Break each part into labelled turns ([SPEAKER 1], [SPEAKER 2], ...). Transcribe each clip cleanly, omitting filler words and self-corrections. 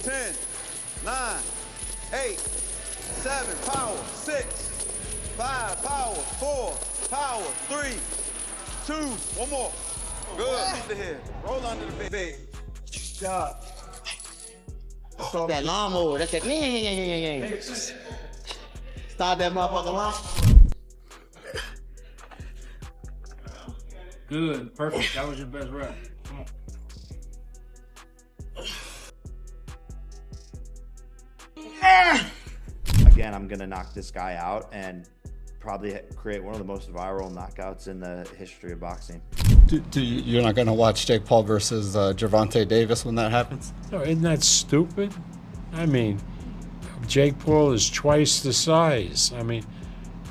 [SPEAKER 1] 10, 9, 8, 7, power, 6, 5, power, 4, power, 3, 2, one more. Good, keep the head. Roll under the big. Good job.
[SPEAKER 2] That lawnmower, that's it. Start that motherfucker line.
[SPEAKER 3] Good, perfect. That was your best rep. Come on.
[SPEAKER 4] Again, I'm gonna knock this guy out and probably create one of the most viral knockouts in the history of boxing.
[SPEAKER 5] You're not gonna watch Jake Paul versus Gervonta Davis when that happens?
[SPEAKER 3] No, isn't that stupid? I mean, Jake Paul is twice the size. I mean,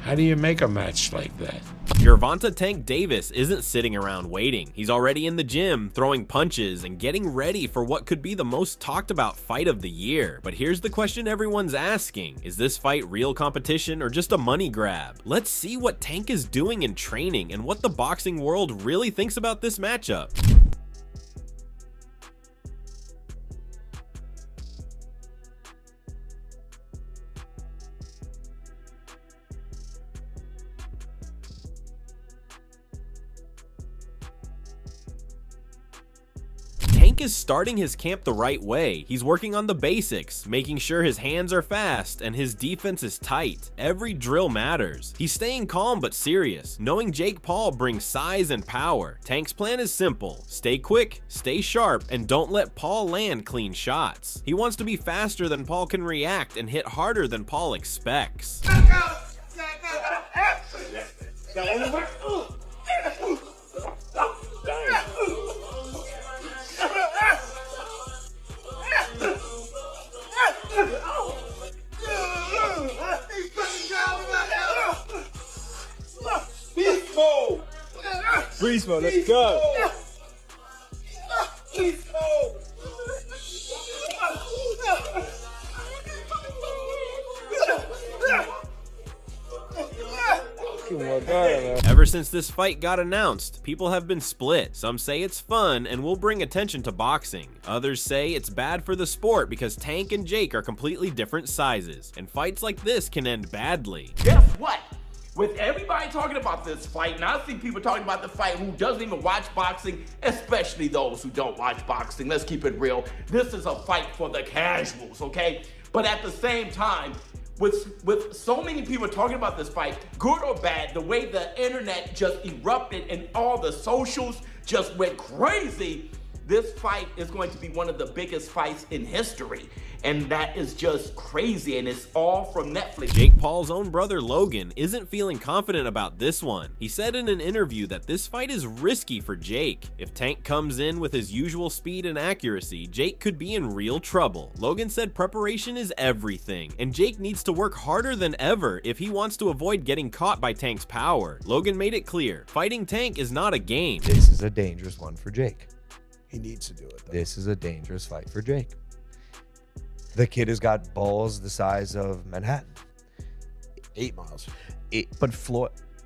[SPEAKER 3] how do you make a match like that?
[SPEAKER 6] Gervonta Tank Davis isn't sitting around waiting. He's already in the gym, throwing punches and getting ready for what could be the most talked about fight of the year. But here's the question everyone's asking. Is this fight real competition or just a money grab? Let's see what Tank is doing in training and what the boxing world really thinks about this matchup. Tank is starting his camp the right way. He's working on the basics, making sure his hands are fast and his defense is tight. Every drill matters. He's staying calm but serious, knowing Jake Paul brings size and power. Tank's plan is simple: stay quick, stay sharp, and don't let Paul land clean shots. He wants to be faster than Paul can react and hit harder than Paul expects.
[SPEAKER 1] Beast mode, let's go.
[SPEAKER 6] Ever since this fight got announced, people have been split. Some say it's fun and will bring attention to boxing. Others say it's bad for the sport because Tank and Jake are completely different sizes, and fights like this can end badly.
[SPEAKER 7] Guess what? With everybody talking about this fight, and I see people talking about the fight who doesn't even watch boxing, especially those who don't watch boxing. Let's keep it real. This is a fight for the casuals, okay? But at the same time, with so many people talking about this fight, good or bad, the way the internet just erupted and all the socials just went crazy, this fight is going to be one of the biggest fights in history. And that is just crazy, and it's all from Netflix.
[SPEAKER 6] Jake Paul's own brother Logan isn't feeling confident about this one. He said in an interview that this fight is risky for Jake. If Tank comes in with his usual speed and accuracy, Jake could be in real trouble. Logan said preparation is everything, and Jake needs to work harder than ever if he wants to avoid getting caught by Tank's power. Logan made it clear, fighting Tank is not a game.
[SPEAKER 8] This is a dangerous one for Jake.
[SPEAKER 1] He needs to do it, though.
[SPEAKER 8] This is a dangerous fight for Jake. The kid has got balls the size of Manhattan.
[SPEAKER 1] 8 miles.
[SPEAKER 8] But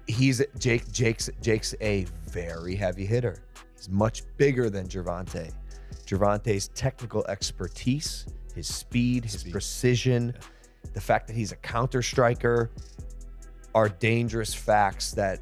[SPEAKER 8] Jake's a very heavy hitter. He's much bigger than Gervonta. Gervonta's technical expertise, his speed, his precision, the fact that he's a counter striker are dangerous facts that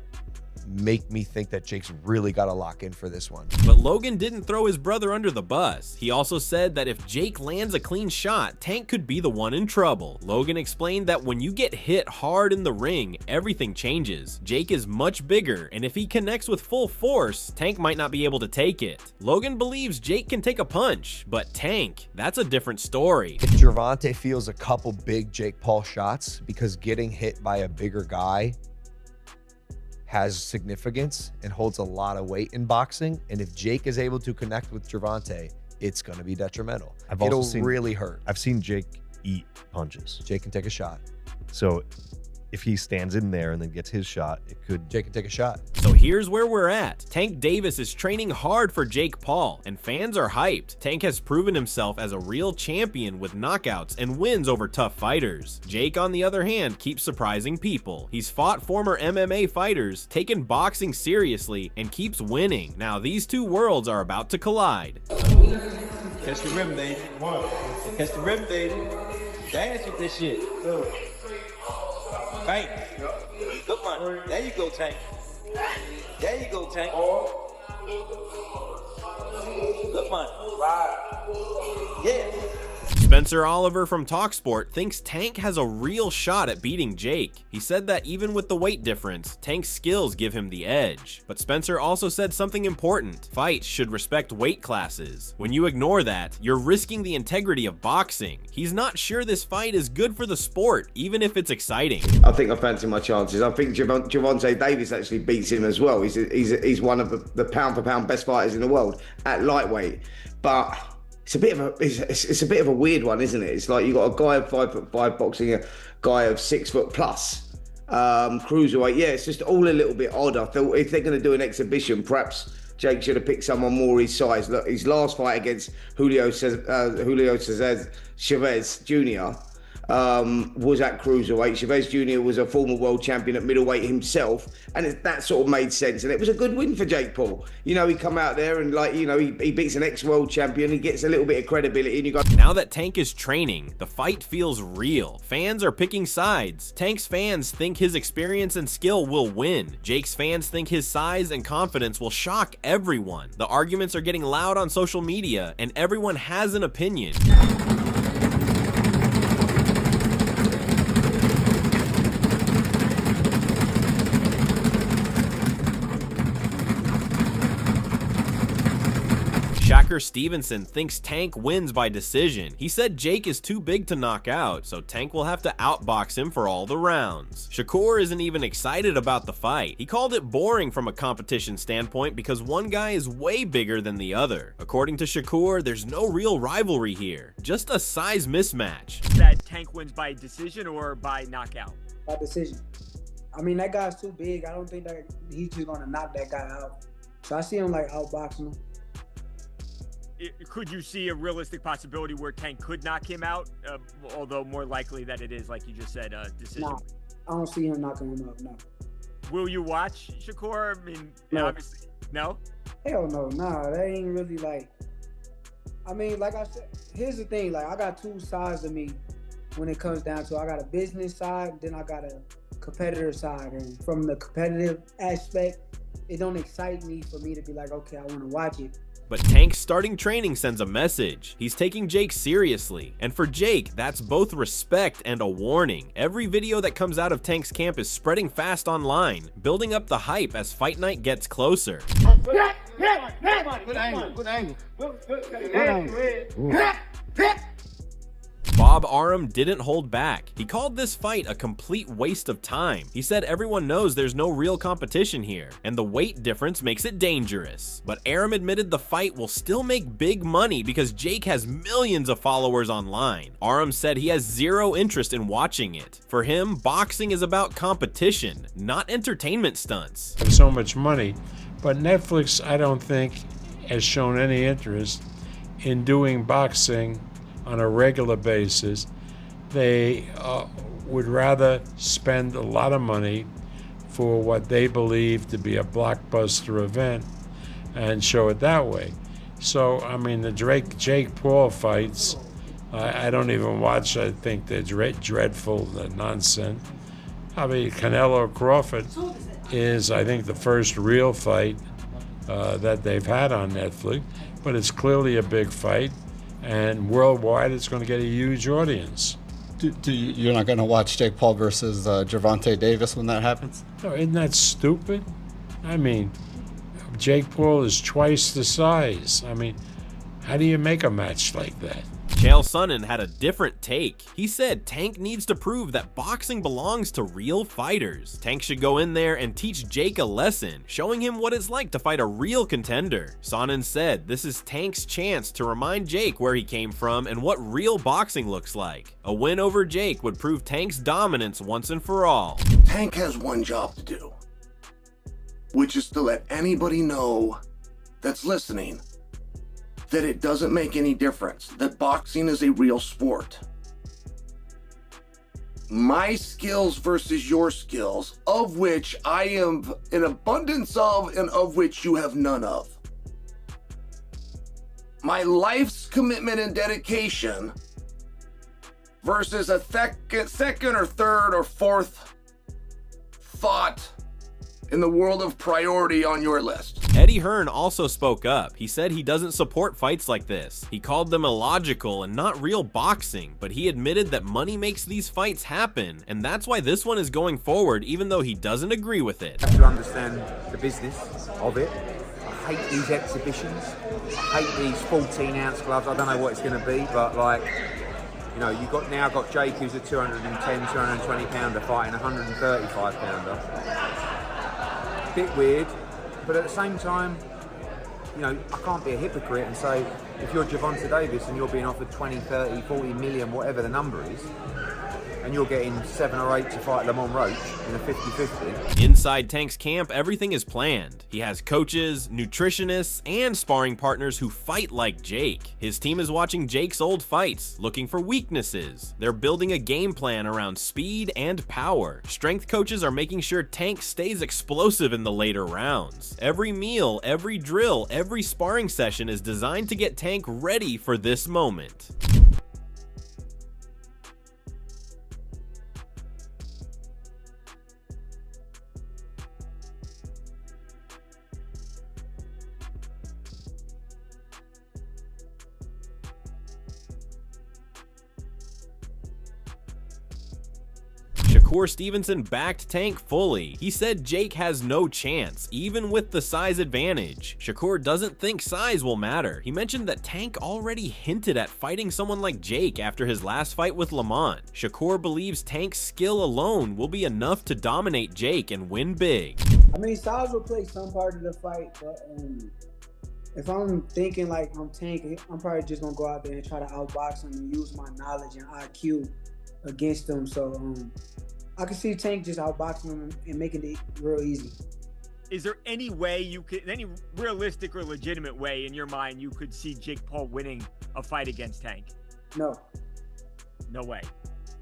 [SPEAKER 8] make me think that Jake's really got to lock in for this one.
[SPEAKER 6] But Logan didn't throw his brother under the bus. He also said that if Jake lands a clean shot, Tank could be the one in trouble. Logan explained that when you get hit hard in the ring, everything changes. Jake is much bigger, and if he connects with full force, Tank might not be able to take it. Logan believes Jake can take a punch, but Tank, that's a different story.
[SPEAKER 8] If Gervonta feels a couple big Jake Paul shots, because getting hit by a bigger guy has significance and holds a lot of weight in boxing, and if Jake is able to connect with Gervonta, it's going to be detrimental. It'll really hurt.
[SPEAKER 9] I've seen Jake eat punches.
[SPEAKER 8] Jake can take a shot.
[SPEAKER 9] So if he stands in there and then gets his shot,
[SPEAKER 8] Jake can take a shot.
[SPEAKER 6] So here's where we're at. Tank Davis is training hard for Jake Paul, and fans are hyped. Tank has proven himself as a real champion with knockouts and wins over tough fighters. Jake, on the other hand, keeps surprising people. He's fought former MMA fighters, taken boxing seriously, and keeps winning. Now these two worlds are about to collide.
[SPEAKER 10] Catch the rim, baby. Catch the rim, baby. Dance with this shit. Tank. Good one. There you go, Tank. There you go, Tank. Good one. Yeah.
[SPEAKER 6] Spencer Oliver from TalkSport thinks Tank has a real shot at beating Jake. He said that even with the weight difference, Tank's skills give him the edge. But Spencer also said something important. Fights should respect weight classes. When you ignore that, you're risking the integrity of boxing. He's not sure this fight is good for the sport, even if it's exciting.
[SPEAKER 11] I think I fancy my chances. I think Gervonta Davis actually beats him as well. He's one of the pound for pound best fighters in the world at lightweight. But it's a bit of a weird one, isn't it? It's like you got a guy of 5'5" boxing a guy of 6 foot plus. Cruiserweight, yeah, it's just all a little bit odd. I feel if they're going to do an exhibition, perhaps Jake should have picked someone more his size. Look, his last fight against Julio Chavez Jr. Was at cruiserweight. Chavez Jr. was a former world champion at middleweight himself, and that sort of made sense. And it was a good win for Jake Paul. You know, he come out there and he beats an ex-world champion. He gets a little bit of credibility, and you go.
[SPEAKER 6] Now that Tank is training, the fight feels real. Fans are picking sides. Tank's fans think his experience and skill will win. Jake's fans think his size and confidence will shock everyone. The arguments are getting loud on social media, and everyone has an opinion. Shakur Stevenson thinks Tank wins by decision. He said Jake is too big to knock out, so Tank will have to outbox him for all the rounds. Shakur isn't even excited about the fight. He called it boring from a competition standpoint because one guy is way bigger than the other. According to Shakur, there's no real rivalry here, just a size mismatch.
[SPEAKER 12] That Tank wins by decision or by knockout?
[SPEAKER 13] By decision. I mean, that guy's too big. I don't think that he's just gonna knock that guy out. So I see him like outboxing him.
[SPEAKER 12] Could you see a realistic possibility where Tank could knock him out? Although more likely that it is, like you just said, a decision.
[SPEAKER 13] Nah, I don't see him knocking him out, no.
[SPEAKER 12] Will you watch Shakur? I mean,
[SPEAKER 13] no.
[SPEAKER 12] Obviously, no?
[SPEAKER 13] Hell no, nah, that ain't really like, I mean, like I said, here's the thing, like I got two sides of me when it comes down to, I got a business side, then I got a competitor side. And from the competitive aspect, it don't excite me for me to be like, okay, I want to watch it.
[SPEAKER 6] But Tank's starting training sends a message. He's taking Jake seriously. And for Jake, that's both respect and a warning. Every video that comes out of Tank's camp is spreading fast online, building up the hype as fight night gets closer.
[SPEAKER 10] Good angle. Good angle.
[SPEAKER 6] Bob Arum didn't hold back. He called this fight a complete waste of time. He said everyone knows there's no real competition here, and the weight difference makes it dangerous. But Arum admitted the fight will still make big money because Jake has millions of followers online. Arum said he has zero interest in watching it. For him, boxing is about competition, not entertainment stunts.
[SPEAKER 3] So much money, but Netflix, I don't think, has shown any interest in doing boxing on a regular basis. They would rather spend a lot of money for what they believe to be a blockbuster event and show it that way. So, I mean, the Jake Paul fights, I don't even watch. I think they're dreadful, the nonsense. I mean, Canelo Crawford is, I think, the first real fight that they've had on Netflix, but it's clearly a big fight. And worldwide, it's going to get a huge audience.
[SPEAKER 5] You're not going to watch Jake Paul versus Gervonta Davis when that happens?
[SPEAKER 3] No, isn't that stupid? I mean, Jake Paul is twice the size. I mean, how do you make a match like that?
[SPEAKER 6] Chael Sonnen had a different take. He said Tank needs to prove that boxing belongs to real fighters. Tank should go in there and teach Jake a lesson, showing him what it's like to fight a real contender. Sonnen said this is Tank's chance to remind Jake where he came from and what real boxing looks like. A win over Jake would prove Tank's dominance once and for all.
[SPEAKER 14] Tank has one job to do, which is to let anybody know that's listening that it doesn't make any difference, that boxing is a real sport. My skills versus your skills, of which I am an abundance of and of which you have none of. my life's commitment and dedication versus a second or third or fourth thought in the world of priority on your list.
[SPEAKER 6] Eddie Hearn also spoke up. He said he doesn't support fights like this. He called them illogical and not real boxing, but he admitted that money makes these fights happen, and that's why this one is going forward, even though he doesn't agree with it.
[SPEAKER 15] You have to understand the business of it. I hate these exhibitions. I hate these 14-ounce gloves. I don't know what it's going to be, but like, you know, you've got Jake, who's a 210, 220 pounder fighting a 135 pounder. Bit weird, but at the same time, you know, I can't be a hypocrite and say, if you're Gervonta Davis and you're being offered 20, 30, 40 million, whatever the number is, and you're getting 7 or 8 to fight Lamont Roach in a 50-50.
[SPEAKER 6] Inside Tank's camp, everything is planned. He has coaches, nutritionists, and sparring partners who fight like Jake. His team is watching Jake's old fights, looking for weaknesses. They're building a game plan around speed and power. Strength coaches are making sure Tank stays explosive in the later rounds. Every meal, every drill, every sparring session is designed to get Tank ready for this moment. Shakur Stevenson backed Tank fully. He said Jake has no chance, even with the size advantage. Shakur doesn't think size will matter. He mentioned that Tank already hinted at fighting someone like Jake after his last fight with Lamont. Shakur believes Tank's skill alone will be enough to dominate Jake and win big.
[SPEAKER 13] I mean, size will play some part of the fight, but if I'm thinking like I'm Tank, I'm probably just gonna go out there and try to outbox him and use my knowledge and IQ against him. So I can see Tank just outboxing him and making it real easy.
[SPEAKER 12] Is there any way you could, any realistic or legitimate way in your mind you could see Jake Paul winning a fight against Tank?
[SPEAKER 13] No.
[SPEAKER 12] No way.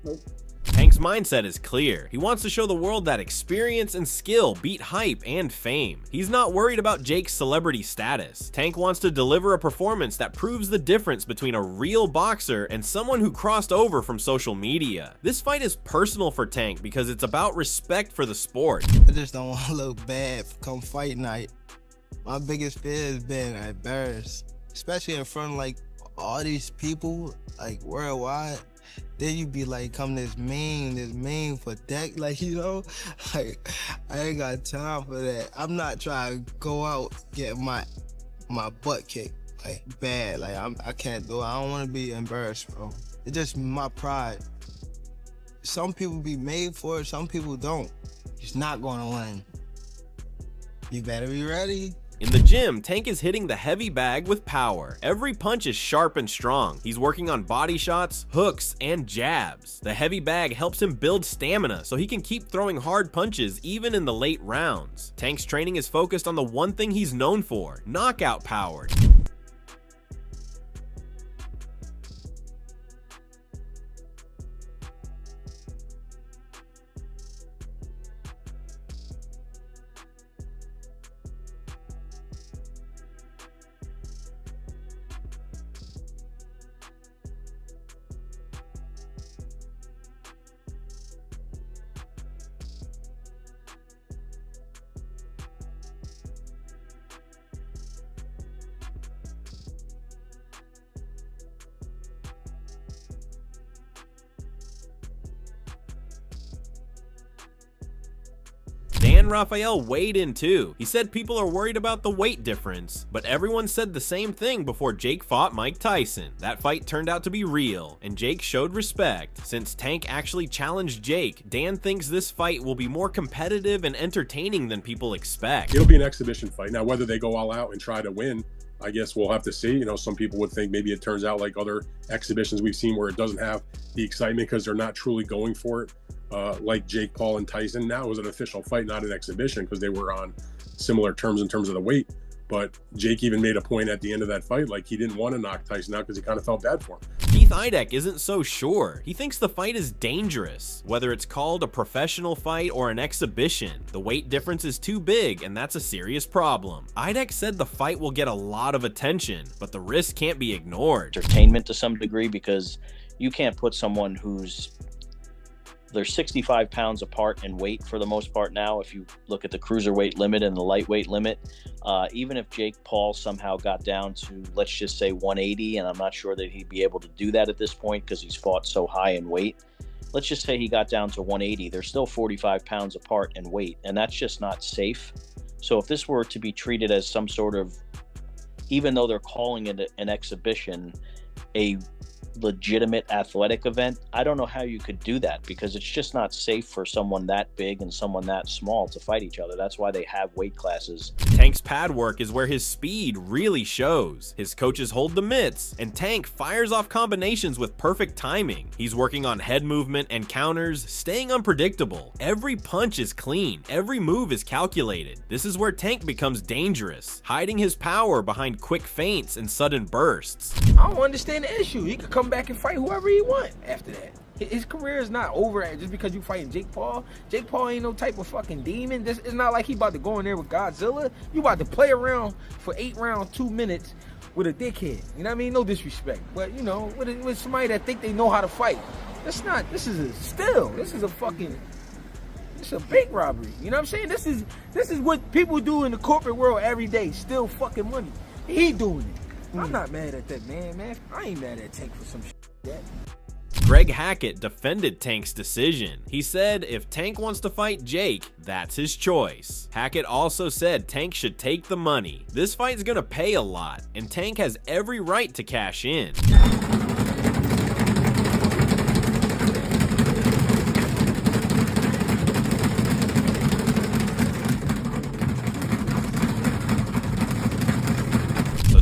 [SPEAKER 13] Nope.
[SPEAKER 6] Tank's mindset is clear. He wants to show the world that experience and skill beat hype and fame. He's not worried about Jake's celebrity status. Tank wants to deliver a performance that proves the difference between a real boxer and someone who crossed over from social media. This fight is personal for Tank because it's about respect for the sport.
[SPEAKER 16] I just don't want to look bad come fight night. My biggest fear is being embarrassed, especially in front of like all these people like worldwide. Then you be like, come this mean for deck, like, you know, like, I ain't got time for that. I'm not trying to go out, get my butt kicked, like, bad. Like, I can't do it. I don't want to be embarrassed, bro. It's just my pride. Some people be made for it, some people don't. Just not going to win. You better be ready.
[SPEAKER 6] In the gym, Tank is hitting the heavy bag with power. Every punch is sharp and strong. He's working on body shots, hooks, and jabs. The heavy bag helps him build stamina so he can keep throwing hard punches even in the late rounds. Tank's training is focused on the one thing he's known for, knockout power. Dan Rafael weighed in too. He said people are worried about the weight difference, but everyone said the same thing before Jake fought Mike Tyson. That fight turned out to be real, and Jake showed respect. Since Tank actually challenged Jake, Dan thinks this fight will be more competitive and entertaining than people expect.
[SPEAKER 17] It'll be an exhibition fight. Now, whether they go all out and try to win, I guess we'll have to see. You know, some people would think maybe it turns out like other exhibitions we've seen where it doesn't have the excitement because they're not truly going for it. Like Jake Paul and Tyson. Now it was an official fight, not an exhibition, because they were on similar terms in terms of the weight. But Jake even made a point at the end of that fight, like he didn't want to knock Tyson out because he kind of felt bad for him.
[SPEAKER 6] Keith Idek isn't so sure. He thinks the fight is dangerous. Whether it's called a professional fight or an exhibition, the weight difference is too big, and that's a serious problem. Idek said the fight will get a lot of attention, but the risk can't be ignored.
[SPEAKER 18] Entertainment to some degree, because you can't put someone who's they're 65 pounds apart in weight for the most part now. If you look at the cruiserweight limit and the lightweight limit, even if Jake Paul somehow got down to, let's just say 180, and I'm not sure that he'd be able to do that at this point because he's fought so high in weight. Let's just say he got down to 180. They're still 45 pounds apart in weight, and that's just not safe. So if this were to be treated as some sort of, even though they're calling it an exhibition, a legitimate athletic event, I don't know how you could do that, because it's just not safe for someone that big and someone that small to fight each other. That's why they have weight classes.
[SPEAKER 6] Tank's pad work is where his speed really shows. His coaches hold the mitts, and Tank fires off combinations with perfect timing. He's working on head movement and counters, staying unpredictable. Every punch is clean, every move is calculated. This is where Tank becomes dangerous, hiding his power behind quick feints and sudden bursts.
[SPEAKER 19] I don't understand the issue. He could come back and fight whoever he want after that. His career is not over just because you fighting Jake Paul. Jake Paul ain't no type of fucking demon. It's not like he about to go in there with Godzilla. You about to play around for 8 rounds, 2 minutes with a dickhead. You know what I mean? No disrespect, but you know, with somebody that think they know how to fight. This is a bank robbery. You know what I'm saying? This is what people do in the corporate world every day. Steal fucking money. He doing it. I'm not mad at that man. I ain't mad at Tank for some shit like that.
[SPEAKER 6] Greg Hackett defended Tank's decision. He said if Tank wants to fight Jake, that's his choice. Hackett also said Tank should take the money. This fight's gonna pay a lot, and Tank has every right to cash in.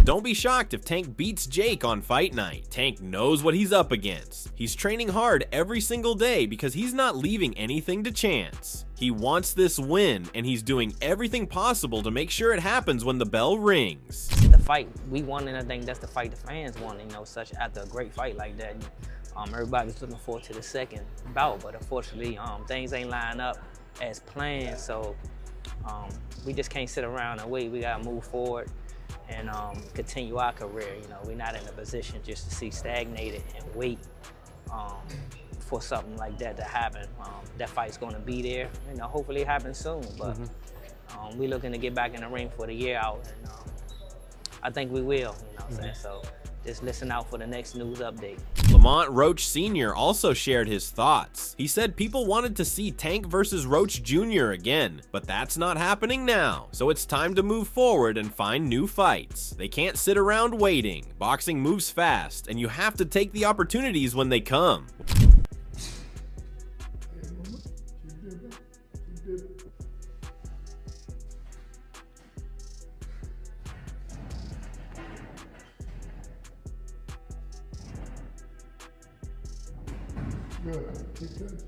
[SPEAKER 6] Don't be shocked if Tank beats Jake on fight night. Tank knows what he's up against. He's training hard every single day because he's not leaving anything to chance. He wants this win, and he's doing everything possible to make sure it happens when the bell rings.
[SPEAKER 20] The fight we won, and I think that's the fight the fans won, you know, such after a great fight like that. Everybody was looking forward to the second bout, but unfortunately, things ain't lining up as planned, so we just can't sit around and wait. We gotta move forward and continue our career. You know, we're not in a position just to see stagnated and wait for something like that to happen. That fight's gonna be there, you know, hopefully it happens soon, but we're looking to get back in the ring for the year out, and I think we will, you know what I'm saying? So just listen out for the next news update.
[SPEAKER 6] Lamont Roach Sr. also shared his thoughts. He said people wanted to see Tank versus Roach Jr. again, but that's not happening now. So it's time to move forward and find new fights. They can't sit around waiting. Boxing moves fast, and you have to take the opportunities when they come.
[SPEAKER 21] Good. Keep turning.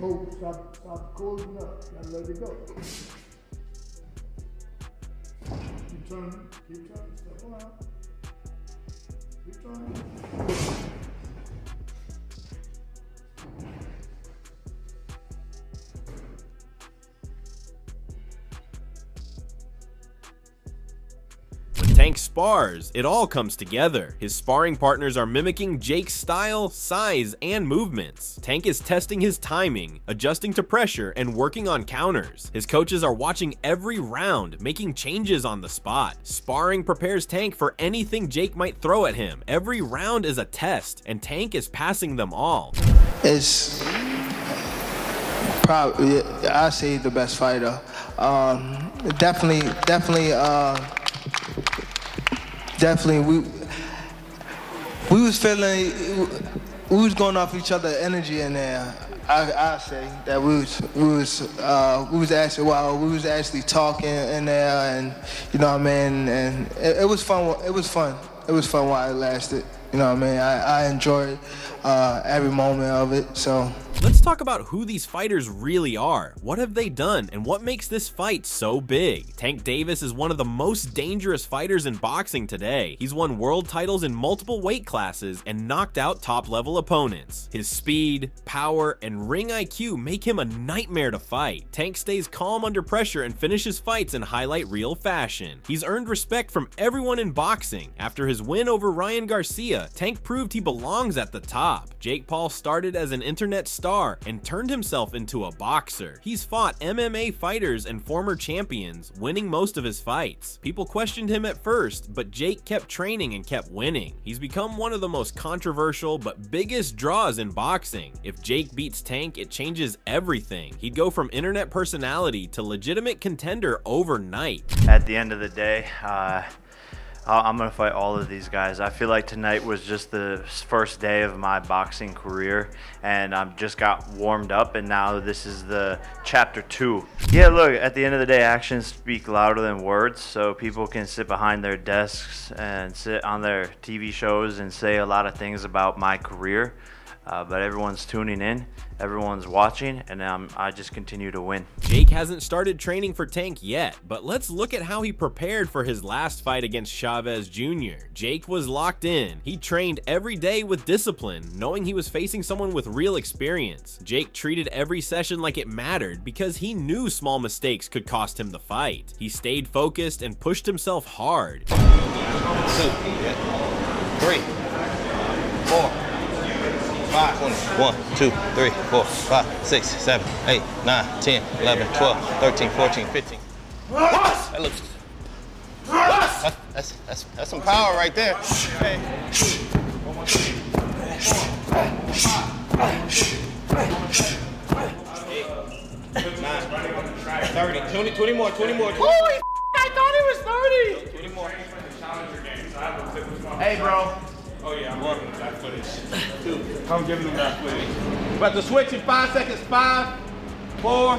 [SPEAKER 21] Oh, stop closing up. Gotta let it go. Keep turning. Step around. Keep turning.
[SPEAKER 6] When Tank spars, it all comes together. His sparring partners are mimicking Jake's style, size, and movements. Tank is testing his timing, adjusting to pressure, and working on counters. His coaches are watching every round, making changes on the spot. Sparring prepares Tank for anything Jake might throw at him. Every round is a test, and Tank is passing them all.
[SPEAKER 16] It's probably, I say, the best fighter. Definitely, we was feeling, we was going off each other's energy in there. I say that we was actually talking in there, and you know what I mean. And it was fun. It was fun while it lasted. You know what I mean. I enjoyed every moment of it. So.
[SPEAKER 6] Let's talk about who these fighters really are. What have they done, and what makes this fight so big? Tank Davis is one of the most dangerous fighters in boxing today. He's won world titles in multiple weight classes and knocked out top-level opponents. His speed, power, and ring IQ make him a nightmare to fight. Tank stays calm under pressure and finishes fights in highlight reel fashion. He's earned respect from everyone in boxing. After his win over Ryan Garcia, Tank proved he belongs at the top. Jake Paul started as an internet star and turned himself into a boxer. He's fought MMA fighters and former champions, winning most of his fights. People questioned him at first, but Jake kept training and kept winning. He's become one of the most controversial but biggest draws in boxing. If Jake beats Tank, it changes everything. He'd go from internet personality to legitimate contender overnight.
[SPEAKER 2] At the end of the day, I'm gonna fight all of these guys. I feel like tonight was just the first day of my boxing career, and I just got warmed up, and now this is the chapter 2. Yeah, look, at the end of the day, actions speak louder than words, so people can sit behind their desks and sit on their TV shows and say a lot of things about my career, but everyone's tuning in, everyone's watching, and I just continue to win.
[SPEAKER 6] Jake hasn't started training for Tank yet, but let's look at how he prepared for his last fight against Chavez Jr. Jake was locked in. He trained every day with discipline, knowing he was facing someone with real experience. Jake treated every session like it mattered because he knew small mistakes could cost him the fight. He stayed focused and pushed himself hard.
[SPEAKER 10] 2, 3, 4, 5, 1, 2, 3, 4, 5, 6, 7, 8, 9, 10, 11, 12, 13, 14, 15. That looks. That's some power right there. Hey. 30, 20 more.
[SPEAKER 7] Holy I thought it was 30.
[SPEAKER 10] 20 more.
[SPEAKER 7] Hey, bro.
[SPEAKER 10] Oh yeah, I'm giving them that footage.
[SPEAKER 7] I'm giving them that footage. About to switch in 5 seconds. 5, 4,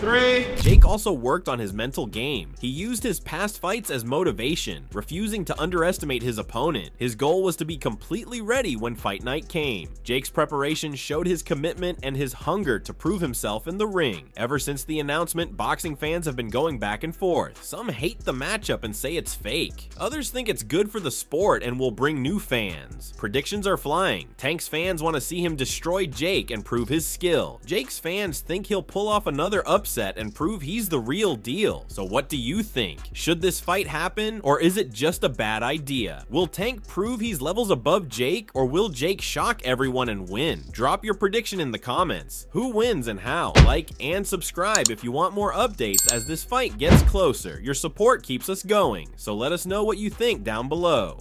[SPEAKER 7] 3.
[SPEAKER 6] Jake also worked on his mental game. He used his past fights as motivation, refusing to underestimate his opponent. His goal was to be completely ready when fight night came. Jake's preparation showed his commitment and his hunger to prove himself in the ring. Ever since the announcement, boxing fans have been going back and forth. Some hate the matchup and say it's fake. Others think it's good for the sport and will bring new fans. Predictions are flying. Tank's fans want to see him destroy Jake and prove his skill. Jake's fans think he'll pull off another upset and prove he's the real deal. So what do you think? Should this fight happen, or is it just a bad idea? Will Tank prove he's levels above Jake, or will Jake shock everyone and win? Drop your prediction in the comments. Who wins and how? Like and subscribe if you want more updates as this fight gets closer. Your support keeps us going, so let us know what you think down below.